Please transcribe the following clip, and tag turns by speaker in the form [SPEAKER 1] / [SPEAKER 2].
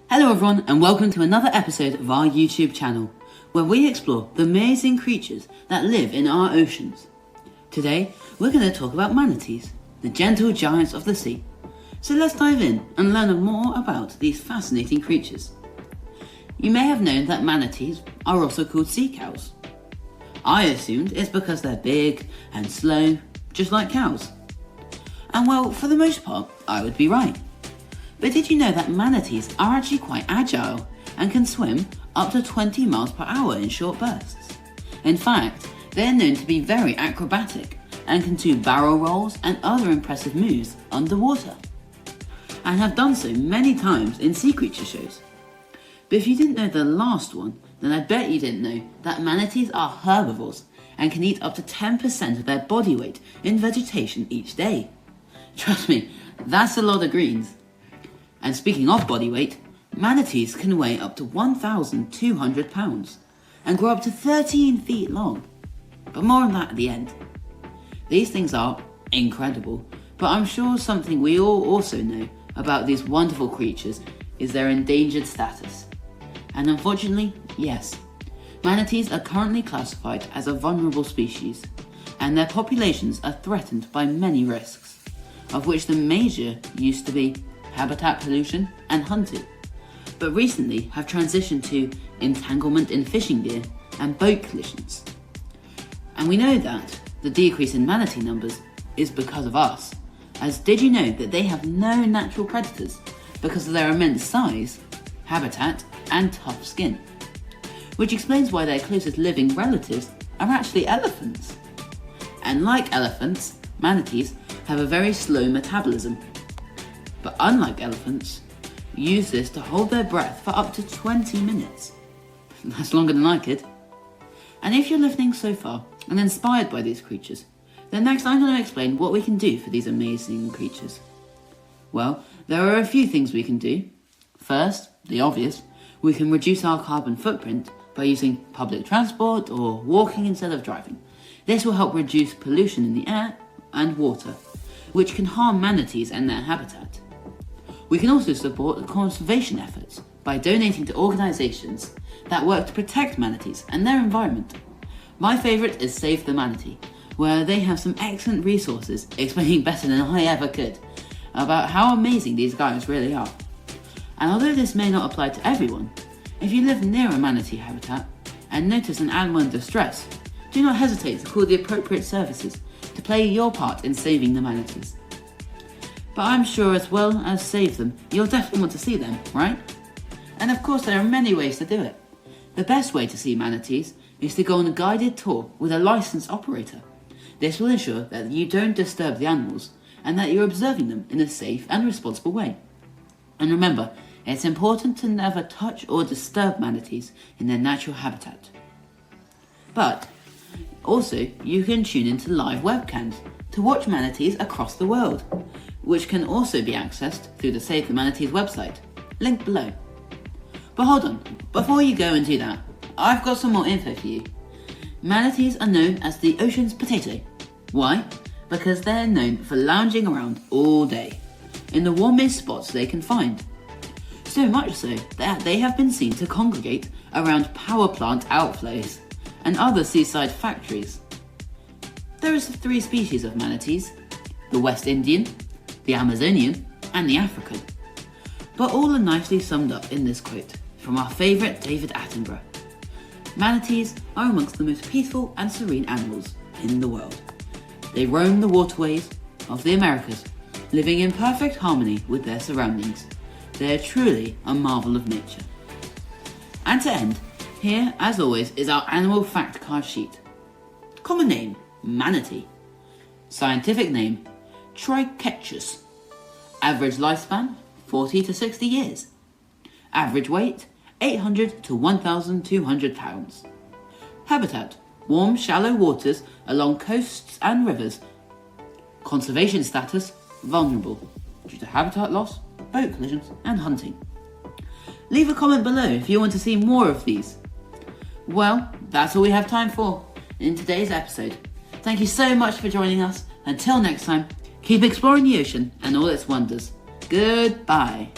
[SPEAKER 1] Hello everyone and welcome to another episode of our YouTube channel, where we explore the amazing creatures that live in our oceans. Today, we're going to talk about manatees, the gentle giants of the sea. So let's dive in and learn more about these fascinating creatures. You may have known that manatees are also called sea cows. I assumed it's because they're big and slow, just like cows. And well, for the most part, I would be right. But did you know that manatees are actually quite agile and can swim up to 20 miles per hour in short bursts? In fact, they are known to be very acrobatic and can do barrel rolls and other impressive moves underwater, and have done so many times in sea creature shows. But if you didn't know the last one, then I bet you didn't know that manatees are herbivores and can eat up to 10% of their body weight in vegetation each day. Trust me, that's a lot of greens. And speaking of body weight, manatees can weigh up to 1,200 pounds and grow up to 13 feet long. But more on that at the end. These things are incredible, but I'm sure something we all also know about these wonderful creatures is their endangered status. And unfortunately, yes, manatees are currently classified as a vulnerable species, and their populations are threatened by many risks, of which the major used to be habitat pollution and hunting, but recently have transitioned to entanglement in fishing gear and boat collisions. And we know that the decrease in manatee numbers is because of us, as did you know that they have no natural predators because of their immense size, habitat and tough skin, which explains why their closest living relatives are actually elephants. And like elephants, manatees have a very slow metabolism, but unlike elephants, use this to hold their breath for up to 20 minutes. That's longer than I could. And if you're listening so far and inspired by these creatures, then next I'm going to explain what we can do for these amazing creatures. Well, there are a few things we can do. First, the obvious, we can reduce our carbon footprint by using public transport or walking instead of driving. This will help reduce pollution in the air and water, which can harm manatees and their habitat. We can also support conservation efforts by donating to organisations that work to protect manatees and their environment. My favourite is Save the Manatee, where they have some excellent resources explaining better than I ever could about how amazing these guys really are. And although this may not apply to everyone, if you live near a manatee habitat and notice an animal in distress, do not hesitate to call the appropriate services to play your part in saving the manatees. But I'm sure as well as save them, you'll definitely want to see them, right? And of course there are many ways to do it. The best way to see manatees is to go on a guided tour with a licensed operator. This will ensure that you don't disturb the animals and that you're observing them in a safe and responsible way. And remember, it's important to never touch or disturb manatees in their natural habitat. But also, you can tune into live webcams to watch manatees across the world, which can also be accessed through the Save the Manatees website, linked below. But hold on, before you go and do that, I've got some more info for you. Manatees are known as the ocean's potato. Why? Because they're known for lounging around all day, in the warmest spots they can find. So much so that they have been seen to congregate around power plant outflows and other seaside factories. There are 3 species of manatees: the West Indian, the Amazonian, and the African. But all are nicely summed up in this quote from our favourite David Attenborough. Manatees are amongst the most peaceful and serene animals in the world. They roam the waterways of the Americas, living in perfect harmony with their surroundings. They are truly a marvel of nature. And to end, here as always is our animal fact card sheet. Common name, manatee. Scientific name, Trichechus. Average lifespan, 40 to 60 years. Average weight, 800 to 1,200 pounds. Habitat, warm, shallow waters along coasts and rivers. Conservation status, vulnerable, due to habitat loss, boat collisions and hunting. Leave a comment below if you want to see more of these. Well, that's all we have time for in today's episode. Thank you so much for joining us. Until next time, keep exploring the ocean and all its wonders. Goodbye.